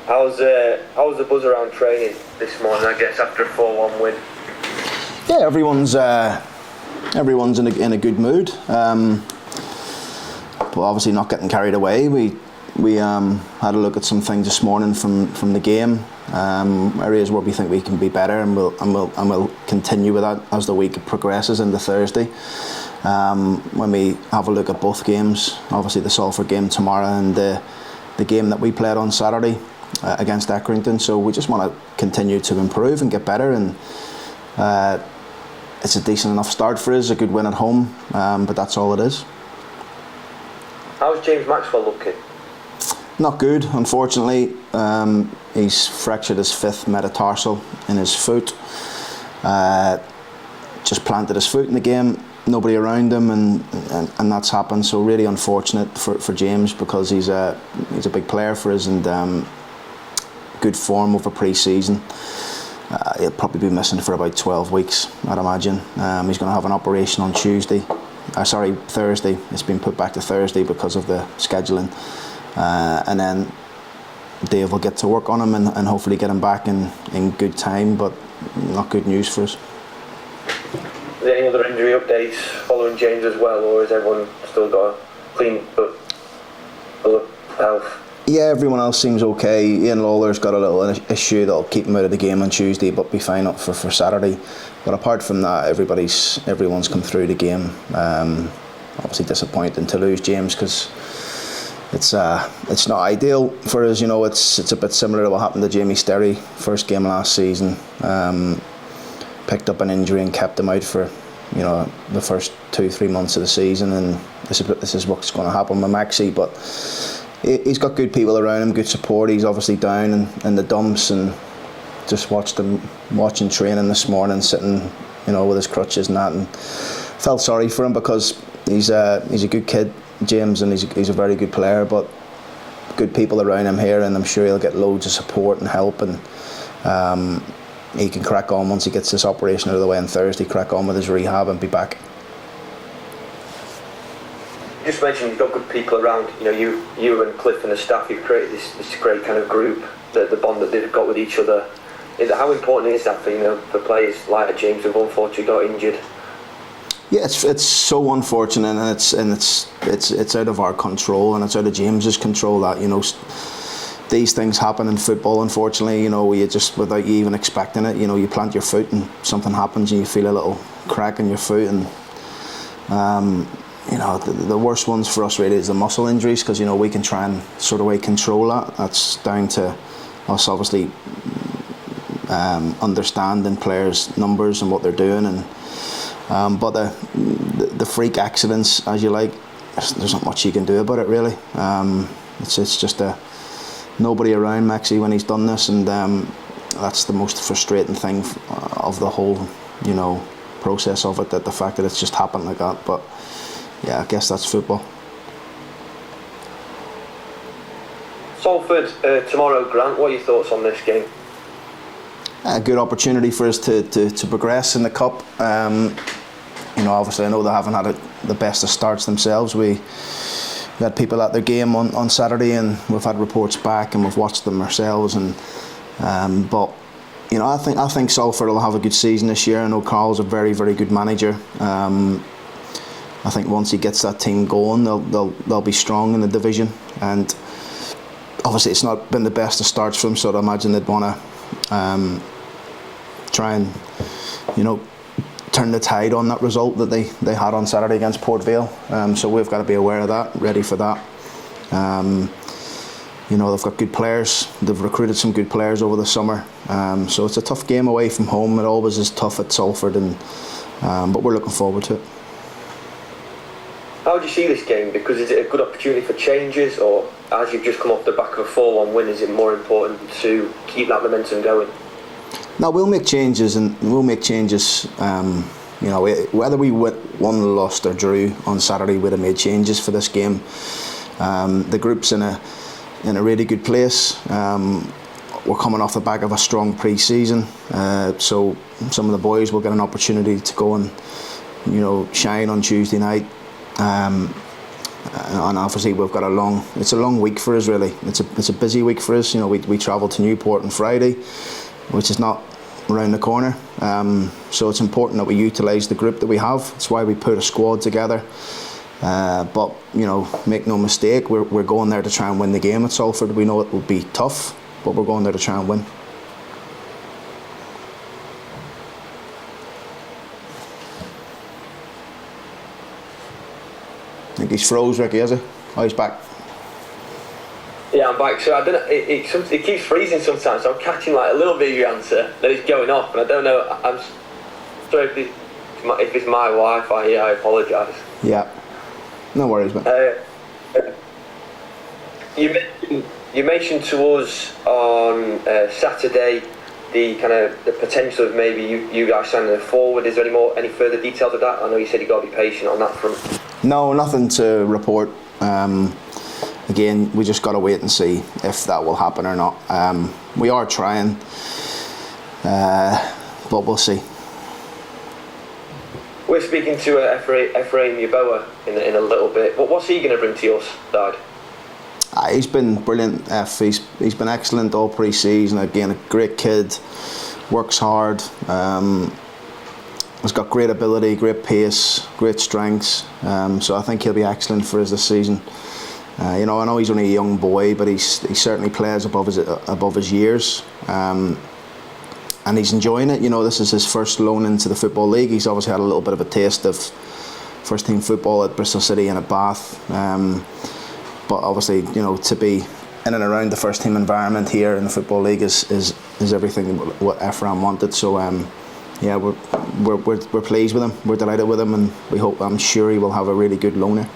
How's the buzz around training this morning, I guess, after a 4-1 win? Yeah, everyone's in a good mood. But obviously not getting carried away. We had a look at some things this morning from the game. Areas where we think we can be better, and we'll continue with that as the week progresses into Thursday. When we have a look at both games, obviously the Salford game tomorrow and the game that we played on Saturday against Accrington. So we just want to continue to improve and get better, and it's a decent enough start for us, a good win at home, but that's all it is. How's James Maxwell looking? Not good, unfortunately. He's fractured his 5th metatarsal in his foot. Just planted his foot in the game, nobody around him, and that's happened. So really unfortunate for James, because he's a big player for us and good form over pre-season. He'll probably be missing for about 12 weeks, I'd imagine. He's going to have an operation on Thursday. It's been put back to Thursday because of the scheduling. And then Dave will get to work on him and hopefully get him back in good time, but not good news for us. Is there any other injury updates following James as well, or has everyone still got a clean health? Yeah, everyone else seems okay. Ian Lawler's got a little issue that'll keep him out of the game on Tuesday, but be fine up for Saturday. But apart from that, everyone's come through the game. Obviously disappointing to lose James, because it's not ideal for us. You know, it's a bit similar to what happened to Jamie Sterry first game last season. Picked up an injury and kept him out for the first 2-3 months of the season, and this is what's going to happen with Maxie. But he's got good people around him, good support. He's obviously down in the dumps, and just watching training this morning, sitting with his crutches and that, and felt sorry for him, because he's a good kid, James, and he's a very good player, but good people around him here, and I'm sure he'll get loads of support and help, and he can crack on once he gets this operation out of the way on Thursday, crack on with his rehab and be back. You just mentioned you've got good people around. You and Cliff and the staff, you've created this great kind of group, the bond that they've got with each other. How important is that for players like James who've unfortunately got injured? Yeah, it's so unfortunate, and it's out of our control, and it's out of James's control that these things happen in football. Unfortunately, you just, without you even expecting it, you plant your foot and something happens and you feel a little crack in your foot, and the worst ones for us really is the muscle injuries, because we can try and sort of control that. That's down to us obviously understanding players' numbers and what they're doing, and but the freak accidents, as you like, there's not much you can do about it really. It's just nobody around Maxie when he's done this, and that's the most frustrating thing of the whole process of it, that the fact that it's just happened like that. But yeah, I guess that's football. Salford tomorrow, Grant, what are your thoughts on this game? A good opportunity for us to progress in the cup. Obviously I know they haven't had the best of starts themselves. We had people at their game on Saturday, and we've had reports back and we've watched them ourselves, and but I think Salford will have a good season this year. I know Carl's a very, very good manager. I think once he gets that team going, they'll be strong in the division, and obviously it's not been the best of starts for them, so I imagine they'd want to try and turn the tide on that result that they had on Saturday against Port Vale. So we've got to be aware of that, ready for that. They've got good players. They've recruited some good players over the summer. So it's a tough game away from home. It always is tough at Salford, but we're looking forward to it. How do you see this game? Because is it a good opportunity for changes, or as you've just come off the back of a 4-1 win, is it more important to keep that momentum going? No, we'll make changes, whether we won, lost or drew on Saturday, we'd have made changes for this game. The group's in a really good place. We're coming off the back of a strong pre-season, so some of the boys will get an opportunity to go and shine on Tuesday night. and obviously we've got it's a long week for us really. It's a busy week for us. You know, we travel to Newport on Friday, which is not around the corner. So it's important that we utilise the group that we have. That's why we put a squad together. But you know, make no mistake, we're going there to try and win the game at Salford. We know it will be tough, but we're going there to try and win. I think he's froze, Ricky, is he? Oh, he's back. Yeah, I'm back. So I don't know. It keeps freezing sometimes. So I'm catching like a little bit of your answer, then it's going off, and I don't know. I'm sorry if it's my Wi-Fi here. I apologise. Yeah. No worries, mate. You mentioned to us on Saturday the kind of the potential of maybe you guys signing a forward. Is there any further details of that? I know you said you got to be patient on that front. No, nothing to report. Again, we just got to wait and see if that will happen or not. We are trying, but we'll see. We're speaking to Ephraim Yeboah in a little bit. What's he going to bring to your side? He's been brilliant. He's been excellent all pre-season. Again, a great kid, works hard. He's got great ability, great pace, great strengths. So I think he'll be excellent for us this season. You know, I know he's only a young boy, but he certainly plays above his years. And he's enjoying it. You know, this is his first loan into the Football League. He's obviously had a little bit of a taste of first team football at Bristol City and at Bath. But obviously, you know, to be in and around the first team environment here in the Football League is everything what Ephraim wanted. So yeah, we're pleased with him. We're delighted with him, and I'm sure he will have a really good loan here.